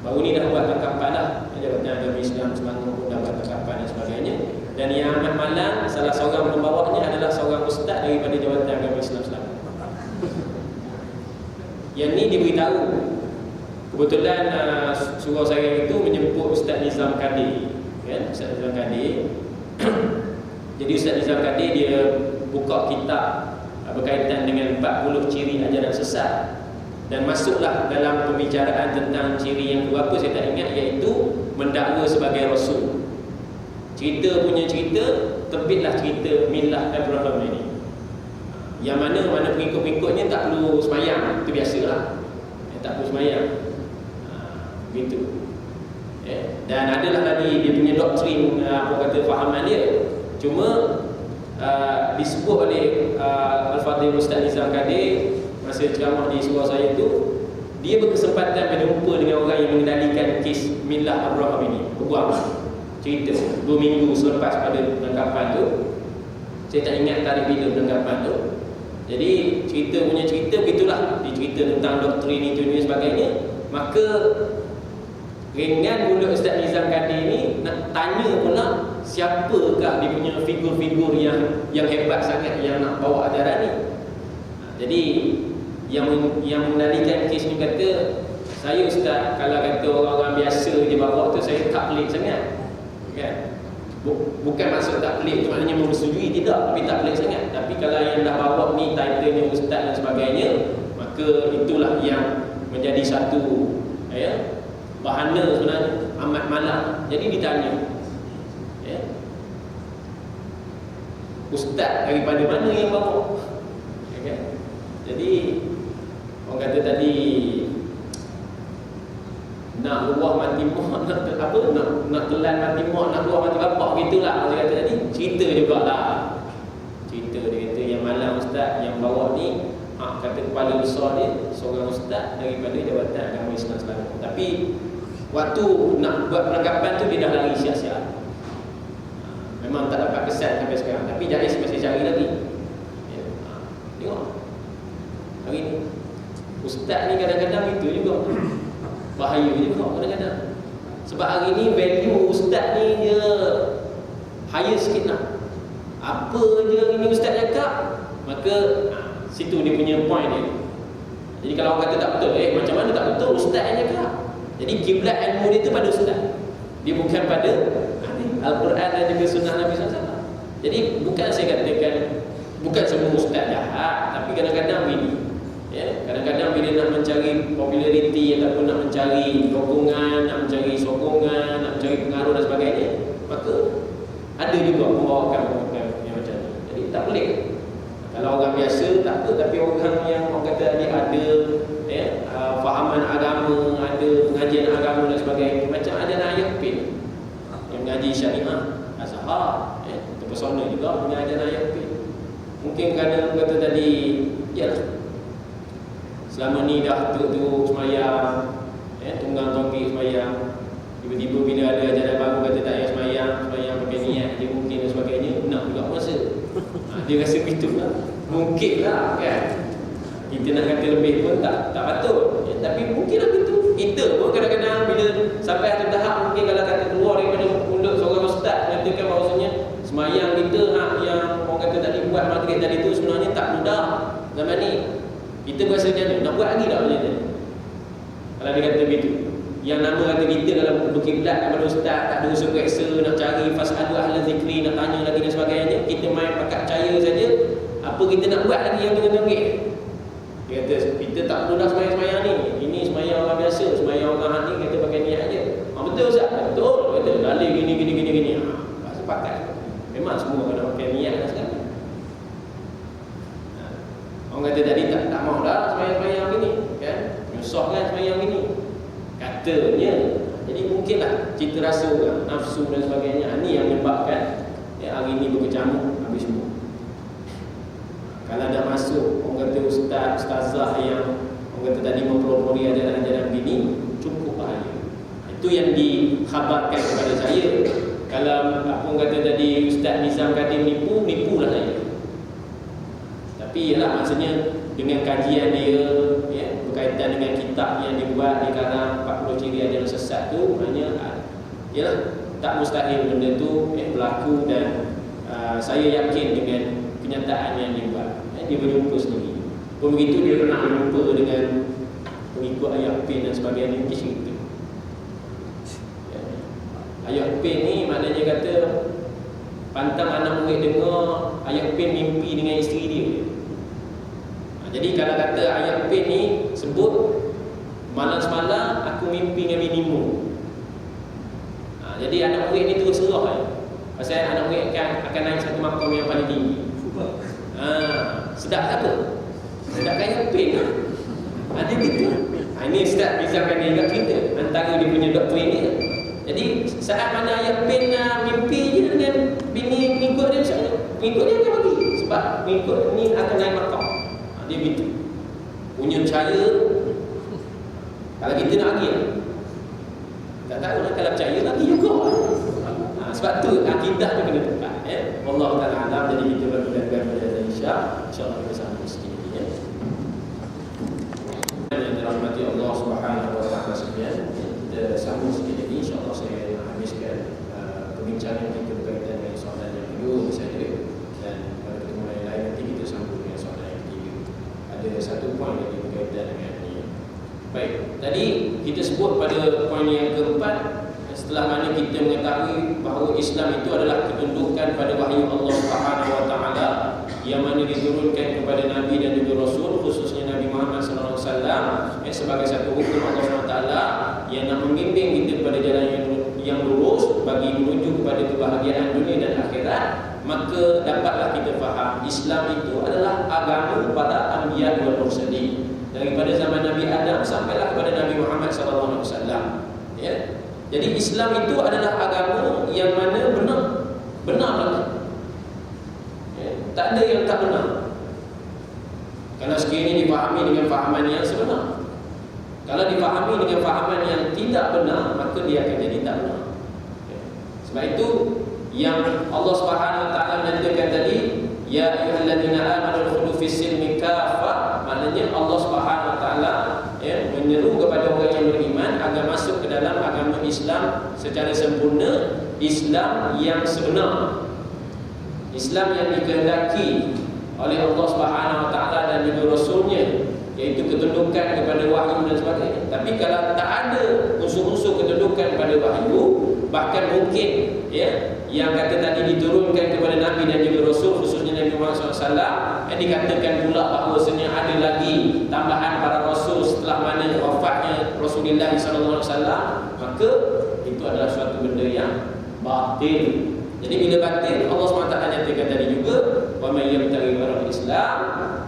B: Baru ni dah buat tangkapan dah. Jabatan Agama Islam Selangor pun dah buat tangkapan dan sebagainya. Dan yang amat malang, salah seorang pembawanya adalah seorang ustaz daripada Jabatan Agama Islam Selangor. Yang ni diberitahu. Kebetulan surau saya itu menjemput Ustaz Nizam Kadir, kan? Ustaz Nizam Kadir. Jadi Ustaz Nizam Kadir dia buka kitab berkaitan dengan 40 ciri ajaran sesat, dan masuklah dalam pembicaraan tentang ciri yang berapa saya tak ingat, iaitu mendakwa sebagai rasul. Cerita, terbitlah cerita millah Abraham ini. Yang mana pengikut-pengikutnya tak perlu semayang, itu biasalah. Tak perlu semayang. Begitu. Dan adalah tadi dia punya doktrin, fahaman dia. Cuma disebut oleh Al-Fadhil Ustaz Nizam Kadir masa ceramah di surau saya itu, dia berkesempatan berjumpa dengan orang yang mengendalikan kes millah Abraham ini. Berbual cerita 2 minggu selepas pada penangkapan tu. Saya tak ingat tarikh bila penangkapan tu. Jadi cerita begitulah. Dia cerita tentang doktrin itu dan sebagainya. Maka ringan mulut Ustaz Nizam Kadir ni nak tanya pula siapakah dia punya figur-figur yang hebat sangat yang nak bawa ajaran ni. Jadi yang mengendalikan kes ni kata, saya Ustaz, kalau kata orang-orang biasa je bawa tu, saya tak pelik sangat, kan? Bukan maksud tak pelik tu maknanya menyetujui, tidak, tapi tak pelik sangat. Tapi kalau yang dah bawa ni title-nya Ustaz dan sebagainya, maka itulah yang menjadi satu bahana sebenarnya amat malang. Jadi ditanya, Ustaz daripada mana yang bawa? Jadi orang kata tadi nak luah mati mak, nak telan mati mak, nak luah mati bapak, gitulah dia kata tadi. Cerita jugalah. Cerita dia kata yang malang Ustaz yang bawa ni, kata kepala besar dia seorang ustaz daripada Jabatan Agama Islam Selangor. Tapi waktu nak buat penangkapan tu dia dah lari siap-siap. Memang tak dapat kesan sampai sekarang. Tapi Jais masih cari lagi. Tengok hari ni ustaz ni kadang-kadang itu juga bahaya juga kadang-kadang. Sebab hari ni value ustaz ni dia higher sikit lah. Apa je hari ni ustaz cakap, maka situ dia punya point dia. Jadi kalau orang kata tak betul, macam mana tak betul? Ustaz yang cakap. Jadi kiblat ilmu dia tu pada ustaz, dia bukan pada Al-Quran dan juga sunnah Nabi SAW. Jadi bukan saya katakan bukan semua ustaz jahat, tapi kadang-kadang bila kadang-kadang bila nak mencari populariti ataupun nak mencari dukungan, nak mencari sokongan, nak mencari pengaruh dan sebagainya, maka ada juga membawakan yang macam ni. Jadi tak pelik. Kalau orang biasa tak apa, tapi orang yang orang kata dia ada fahaman agama, ada pengajian agama dan sebagainya, macam ada Ayah Pin yang mengaji syariah Azhar, terpesona juga punya ajaran Ayah Pin. Mungkin kerana kata tadi, yalah, selama ni dah tu semayang, tunggang tongki semayang, tiba-tiba bila ada ajaran baru kata tak payah semayang pakai niat je mungkin dan sebagainya, nak juga masa. Dia rasa begitu lah. Mungkin lah, kan? Kita nak kata lebih pun tak patut, tapi mungkin lah begitu. Kita pun kadang-kadang bila sampai satu tahap, mungkin kalau kata keluar daripada mulut seorang ustaz mengatakan bahawasanya semayang kita yang orang kata tadi buat maghrib tadi tu sebenarnya tak mudah zaman ni. Kita berasa macam mana? Nak buat lagi tak macam tu? Kalau dia kata begitu, yang nama kata kita kalau berkiblat kepada ustaz, tak ada usul periksa, nak cari fas'alu ahla zikri, nak tanya lagi dan sebagainya, kita main pakat percaya saja. Apa kita nak buat lagi yang tengah-tengah? Dia kata kita tak perlu dah semayang-semayang ni. Ini semayang orang biasa, semayang orang ahad ni kata pakai niat aja. Betul ustaz? Betul. Kata dalil gini. Tak sepakat. Memang semua kena pakai niat dah sekarang. Orang kata tadi tak mau dah semayang-semayang gini, kan? Nyusah kan semayang gini. Katanya. Jadi mungkinlah cita rasa orang, nafsu dan sebagainya. Ini yang menyebabkan hari ini berkecamuk habis semua. Kalau dah masuk orang kata ustazah yang orang kata tadi mempelopori ajaran-ajaran bini, cukup bahaya. Itu yang dikhabarkan kepada saya. Kalau apa orang kata tadi Ustaz Nizam kata nipulah saya. Tapi ialah maksudnya dengan kajian dia berkaitan dengan kitab yang dibuat di karang 40 ciri ajaran sesat tu, maknanya ialah tak mustahil benda tu berlaku dan saya yakin dengan kenyataan yang dia buat. Dia berjumpa sendiri. Pun begitu dia pernah berjumpa dengan pengikut Ayah Pin dan sebagainya. Dia cerita Ayah Pin ni maknanya kata pantang anak murid dengar Ayah Pin mimpi dengan isteri dia. Jadi kalau kata Ayah Pin ni sebut malam semalam aku mimpi dengan binimu. Jadi anak murid ni terus serah. Pasal anak murid akan naik satu makam yang paling tinggi. Sedap apa? Sedap kaya pin lah. Ada gitu. Ini Ustaz Bizarkan dia ingat cerita antara dia punya doktrin ni. Jadi saat mana ayat pin mimpi je dengan bini pengikut dia, misalnya pengikut dia akan bagi. Sebab pengikut ni akan naik makam. Dia gitu. Punya percaya. Kalau kita nak lagi tak tahu lah, kalau percaya lagi juga. Sebab tu akidah tu kena tepat. Allah Ta'ala alam. Jadi kita berpegang pada InsyaAllah kita sambung sikit lagi yang dirahmati Allah Subhanahu wa ta'ala sekalian. Kita sambung sikit lagi. InsyaAllah saya habiskan perbincangan kita berkaitan dengan soalan yang kedua saja. Dan pada pertemuan yang lain nanti kita sambung dengan soalan yang ketiga. Ada satu poin lagi berkaitan dengan ini. Baik, tadi kita sebut pada poin yang keempat. Setelah mana kita mengetahui bahawa Islam itu adalah ketundukan pada wahyu Allah Subhanahu wa taala yang mana diturunkan kepada Nabi dan juga Rasul, khususnya Nabi Muhammad sallallahu alaihi wasallam sebagai satu hukum Allah SWT yang nak membimbing kita kepada jalan yang lurus bagi menuju kepada kebahagiaan dunia dan akhirat. Maka dapatlah kita faham Islam itu adalah agama para anbiya wal mursalin, daripada zaman Nabi Adam sampailah kepada Nabi Muhammad sallallahu alaihi wasallam. Jadi Islam itu adalah agama yang mana benar. Tak ada yang tak benar. Kalau sekiranya dipahami dengan fahaman yang sebenar. Kalau dipahami dengan fahaman yang tidak benar, maka dia akan jadi tak benar. Sebab itu yang Allah Subhanahu wa taala nyatakan tadi, ya ayyuhalladzina amanu khudhu fis silmi kafah, maknanya Allah Subhanahu wa taala menyeru kepada orang yang beriman agar masuk ke dalam agama Islam secara sempurna, Islam yang sebenar, Islam yang dikehendaki oleh Allah Subhanahu wa taala dan juga Rasulnya, iaitu ketundukan kepada wahyu dan sebagainya. Tapi kalau tak ada unsur-unsur ketundukan kepada wahyu, bahkan mungkin yang kata tadi diturunkan kepada Nabi dan juga Rasul, khususnya Nabi Muhammad SAW, dikatakan pula bahawasanya ada lagi tambahan para Rasul setelah mana wafatnya Rasulullah SAW, maka itu adalah suatu benda yang batil. Jadi bila batil, Allah SWT nyatakan tadi juga, wa may yabtaghi ghayra al-Islam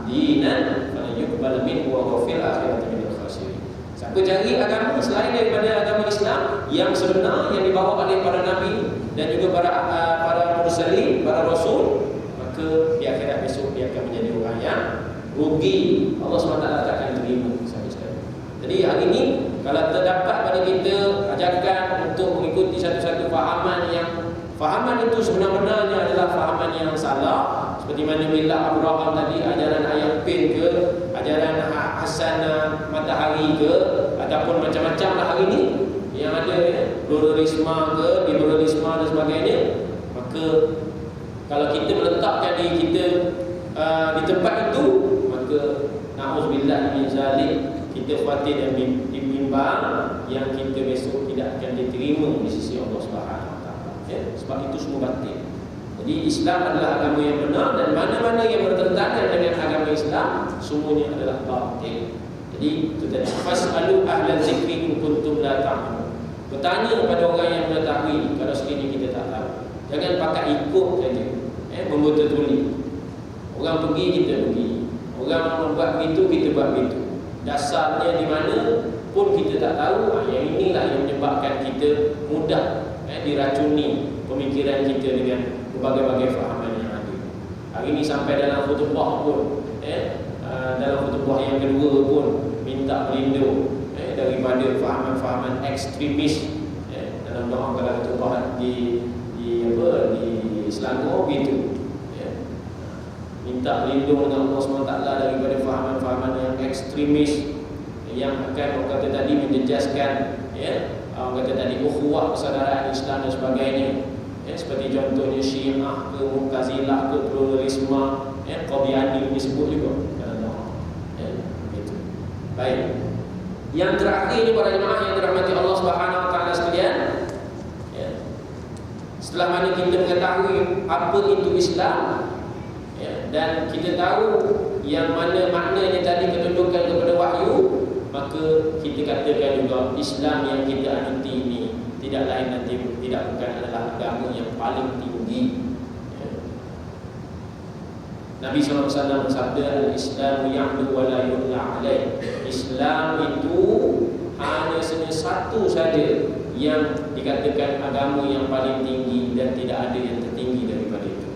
B: dinan fala yuqbal minhu wa huwa fil akhirati minal khasirin. Siapa cari agama selain daripada agama Islam yang sebenar, yang dibawa oleh para nabi dan juga para mursalin, para rasul, maka di akhirat besok dia akan menjadi orang yang rugi. Allah SWT tak akan terima sampai sekali. Jadi hari ini kalau terdapat pada kita ajakan untuk mengikuti satu-satu fahaman itu sebenar-benarnya adalah fahaman yang salah, seperti mana Milah Abraham tadi, ajaran Ayah Pin ke, ajaran Hasan Matahari ke, ataupun macam-macam lah hari ini yang ada pluralisme ke, liberalisme dan sebagainya, maka Kalau kita meletakkan diri kita di tempat itu, maka na'udzubillah min zalik, kita khawatir dan bimbang yang kita besok tidak akan diterima di sisi Allah Subhanahu Wa Taala. Ya, sebab itu semua batil. Jadi Islam adalah agama yang benar, dan mana-mana yang bertentangan dengan agama Islam semuanya adalah batil. Jadi itu tadi, fas'alu ahlan zikri in kuntum la ta'lamun. Bertanya kepada orang yang mengetahui kalau sekiranya kita tak tahu. Jangan pakai ikut saja, membetul-tuli. Orang pergi, kita pergi. Orang buat begitu, kita buat begitu. Dasarnya di mana pun kita tak tahu. Yang inilah yang menyebabkan kita mudah diracuni pemikiran kita dengan berbagai-bagai fahaman yang ada. Hari ini sampai dalam khutbah pun, dalam khutbah yang kedua pun minta berlindung daripada fahaman-fahaman ekstremis. Dalam doa kalau khutbah di Selangor gitu, minta berlindung dengan Allah SWT daripada fahaman-fahaman yang ekstremis yang akan orang kata tadi menjejaskan, orang kata tadi ukhuwah persaudaraan Islam dan sebagainya, seperti contohnya Syiah ke Mu'tazilah ke pluralisme, Qadiani disebut juga dalam doa. Gitu. Baik. Yang terakhir ni para jemaah yang dirahmati Allah Subhanahu Wa Taala sekalian, setelah mana kita mengetahui apa itu Islam, dan kita tahu yang mana maknanya tadi ketundukan kepada wahyu, maka kita katakan juga Islam yang kita anuti ini tidak lain dan tidak bukan adalah agama yang paling tinggi. Nabi SAW bersabda, al-Islamu ya'lu wa la yu'la alaih. Islam itu hanya satu saja yang dikatakan agama yang paling tinggi dan tidak ada yang tertinggi daripada itu.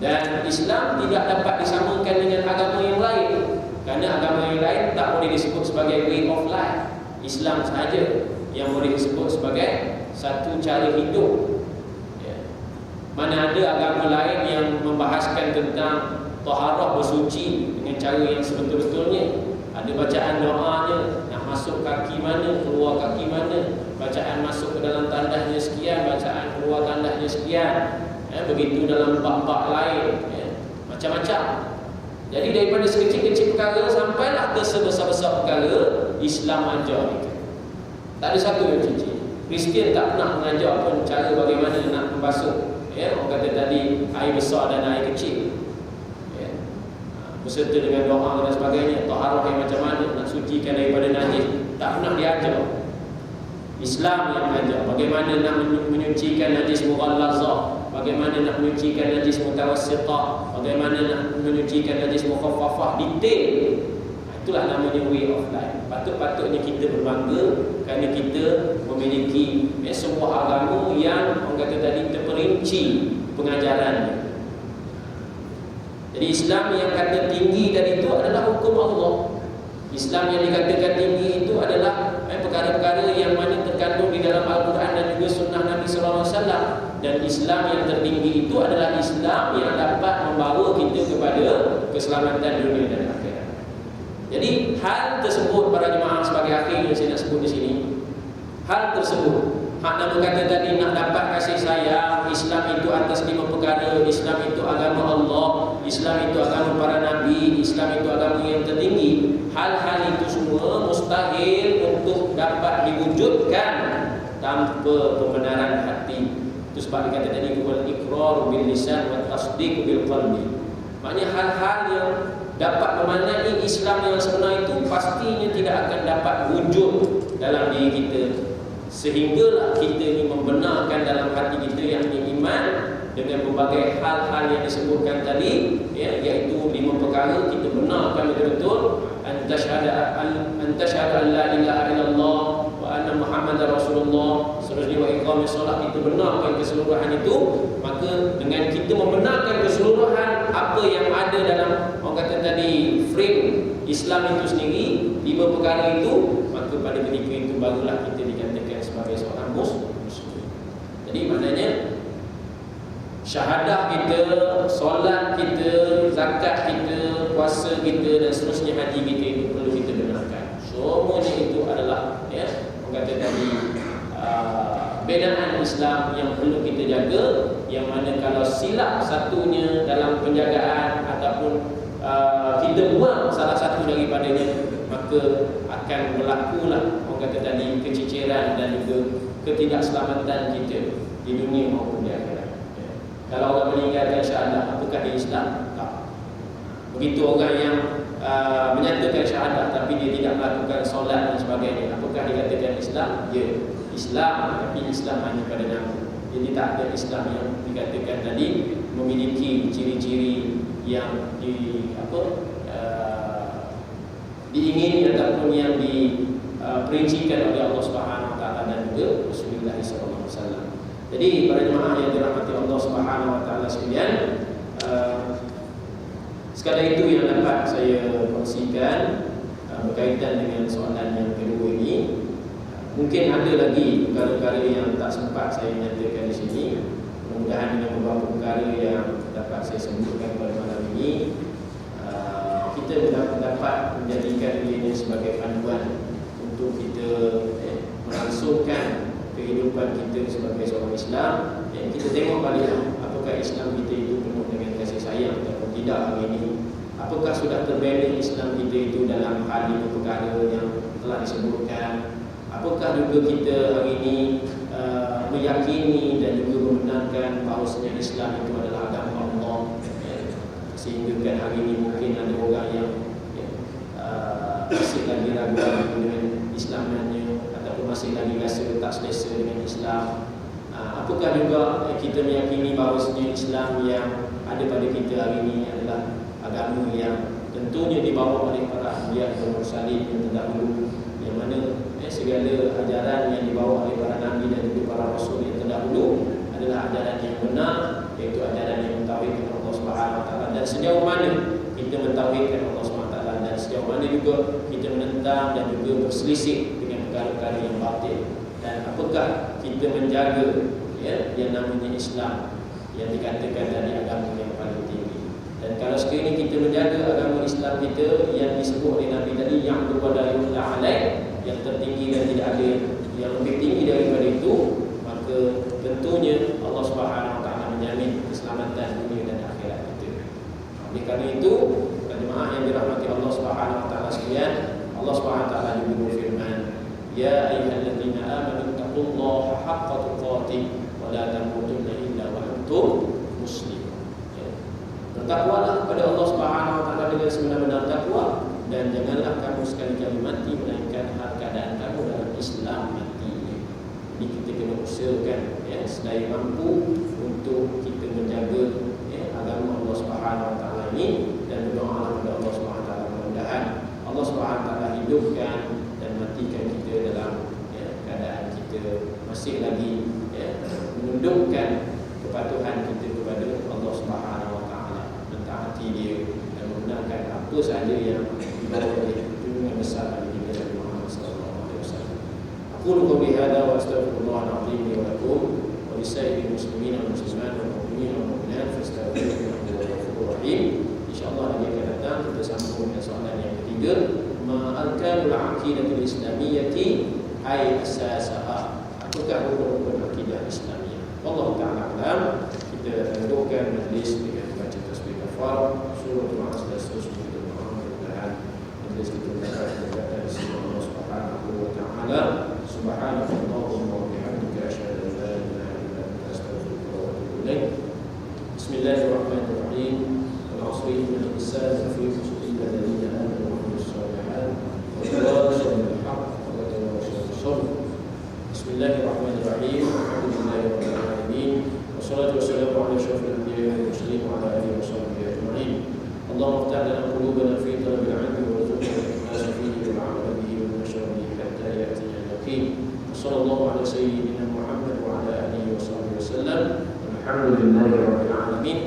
B: Dan Islam tidak dapat disamakan dengan agama yang lain, kerana agama yang lain tak boleh disebut sebagai way of life. Islam sahaja yang boleh disebut sebagai satu cara hidup. Mana ada agama lain yang membahaskan tentang taharah, bersuci dengan cara yang sebetul-betulnya. Ada bacaan doanya, nak masuk kaki mana, keluar kaki mana, bacaan masuk ke dalam tandahnya sekian, bacaan keluar tandahnya sekian. Begitu dalam bab-bab lain, macam-macam. Jadi daripada sekecil-kecil perkara sampailah ke sebesar-besar perkara, Islam ajar itu. Tak ada satu yang cincin. Kristian tak pernah mengajar pun cara bagaimana nak membasuh, orang kata tadi, air besar dan air kecil, beserta dengan doa dan sebagainya. Taharah yang macam mana, nak sucikan daripada najis, tak pernah diajar. Islam yang mengajar bagaimana nak menyucikan najis mughallazah, bagaimana nak menyucikan najis mutawassitah, bagaimana nak menyucikan najis mukhaffafah, detail. Itulah namanya way of life. Patut-patutnya kita berbangga kerana kita memiliki sebuah agama yang orang kata tadi terperinci pengajarannya. Jadi Islam yang kata tinggi tadi itu adalah hukum Allah. Islam yang dikatakan tinggi itu adalah perkara-perkara yang mana terkandung di dalam Al-Quran dan juga sunnah Nabi SAW. Dan Islam yang tertinggi itu adalah Islam yang dapat membawa kita kepada keselamatan dunia dan akhirat. Jadi hal tersebut para jemaah sebagai akhir yang saya nak sebut di sini, hal tersebut, hak nama kata tadi nak dapat kasih sayang, Islam itu atas 5 perkara, Islam itu agama Allah, Islam itu agama para nabi, Islam itu agama yang tertinggi. Hal-hal itu semua mustahil untuk dapat diwujudkan tanpa pembenaran hati. Itu sebab dikata tadi wal iqrar bil lisan wa tasdiq bil qalbi. Maknanya hal-hal yang dapat memaknai Islam yang sebenar itu pastinya tidak akan dapat wujud dalam diri kita, sehinggalah kita ini membenarkan dalam hati kita yang iman dengan berbagai hal-hal yang disebutkan tadi, iaitu 5 perkara. Kita benarkan betul-betul antasyhadu an la ilaha illallah wa anna muhammadar rasulullah, seterusnya wa iqamis solat. Kita benarkan keseluruhan itu. Maka dengan kita membenarkan keseluruhan apa yang ada dalam orang kata tadi frame Islam itu sendiri, 5 perkara itu, maka pada ketika itu barulah kita dikatakan sebagai seorang muslim. Jadi maknanya syahadah kita, solat kita, zakat kita, puasa kita dan seterusnya haji kita itu perlu kita benarkan. Semuanya itu adalah orang kata tadi bedaan Islam yang perlu kita jaga, yang mana kalau silap satunya dalam penjagaan ataupun kita buang salah satu daripadanya, maka akan berlakulah orang kata tadi kececeran dan juga ketidakselamatan kita di dunia maupun di akhirat. Kalau orang meninggalkan syahadah, apakah dia Islam? Tak. Begitu orang yang menyatakan syahadah tapi dia tidak melakukan solat dan sebagainya, apakah dikatakan Islam? Ya, Islam, tapi Islam hanya pada nama. Jadi tak ada Islam yang dikatakan tadi memiliki ciri-ciri yang diingini ataupun yang diperincikan oleh Allah Subhanahu Wa Taala dan juga Rasulullah sallallahu alaihi wasallam. Jadi para jemaah yang dirahmati Allah Subhanahu Wa Taala sekalian, sekadar itu yang dapat saya kongsikan berkaitan dengan soalan yang kedua ini. Mungkin ada lagi perkara-perkara yang tak sempat saya nyatakan di sini. Mudah-mudahan dengan beberapa perkara yang dapat saya sebutkan pada malam ini, kita dapat menjadikan ini sebagai panduan untuk kita melangsungkan kehidupan kita sebagai seorang Islam. Kita tengok baliklah apakah Islam kita itu penuh dengan kasih sayang atau tidak hari ini. Apakah sudah terbina Islam kita itu dalam hal ini perkara yang telah disebutkan. Apakah juga kita hari ini meyakini dan juga membenarkan bahawasanya Islam itu adalah agama Allah, sehingga kan hari ini mungkin ada orang yang masih lagi ragu dengan Islamannya ataupun masih lagi rasa tak selesa dengan Islam. Apakah juga kita meyakini bahawasanya Islam yang ada pada kita hari ini adalah agama yang tentunya dibawa oleh para anbiya dan mursalin yang terdahulu, yang mana segala ajaran yang dibawa oleh para nabi dan juga para rasul yang terdahulu adalah ajaran yang benar, iaitu ajaran yang mentauhidkan Allah Subhanahu Wa Taala. Dan sejauh mana kita mentauhidkan Allah Subhanahu Wa Taala dan sejauh mana juga kita menentang dan juga berselisih dengan perkara-perkara yang batil, dan apakah kita menjaga yang namanya Islam yang dikatakan dari agama yang paling tinggi. Dan kalau sekiranya kita menjaga agama Islam kita yang disebut oleh Nabi tadi, yang kepada alaih, yang tertinggi dan tidak ada yang lebih tinggi daripada itu, maka tentunya Allah Subhanahu Wa Taala menjamin keselamatan dunia dan akhirat kita. Oleh kerana itu, jemaah yang dirahmati Allah Subhanahu Wa Taala sekalian, Allah Subhanahu Wa Taala juga berfirman, ya ayyuhalladzina amanu taqullaha haqqa tuqatih wa la tamutunna illa wa antum muslimun. Bertakwalah kepada Allah Subhanahu Wa Taala dengan sebenar-benar takwa, dan janganlah kamu sekali-kali mati melainkan hal keadaan kamu dalam Islam mati. Jadi kita kena usahakan sedaya mampu untuk kita menjaga agama Allah Subhanahu Wa Taala ini, dan berdoa kepada Allah Subhanahu Wa Taala mudah-mudahan Allah Subhanahu Wa Taala hidupkan dan matikan kita dalam keadaan kita masih lagi menundukkan kepatuhan kita kepada Allah Subhanahu Wa Taala, mentaati Dia dan menggunakan apa sahaja yang dibawa oleh junjungan besar Nabi kita Muhammad sallallahu alaihi wasallam. Aku qawli hadza wa astaghfirullah al-azim li wa lakum wa lisairil muslimin wal muslimat wal mu'minin wal mu'minat fastaghfiruhu innahu huwal ghafurur rahim. Insyaallah hari akan datang kita sambung dengan soalan yang ketiga, ma arkanul aqidatul islamiyyati ay asasaha. Apakah rukun akidah Islamiyah? Wallahu ta'ala alam. Kita tundukkan majlis dengan baca tasbih kafar, surah Al-Asr dan seterusnya. Majlis kita berkata di sini Allah Subhanahu Wa Ta'ala, subhanakallahumma wa bihamdika asyhadu an la ilaha illa anta astaghfiruka wa atubu ilaik. Bismillahirrahmanirrahim. Wal 'asri innal insana lafi khusr illa alladhina amanu wa 'amilus shalihat wa tawasaw bil haqq wa tawasaw bis sabr. Bismillahirrahmanirrahim. Alhamdulillahirabbil alamin. Wassalatu wassalamu ala asyrafil anbiya'i wal mursalin wa ala alihi wa sahbihi ajma'in. Allahumma iftah lana qulubana fi talabil 'ilmi warzuqna al-ikhlas fihi wal 'amal bihi wa nashra bihi hatta ya'tiyana al-yaqin. Sallallahu ala sayyidina Muhammad wa ala alihi wa sahbihi wasallam. Alhamdulillahirabbil alamin.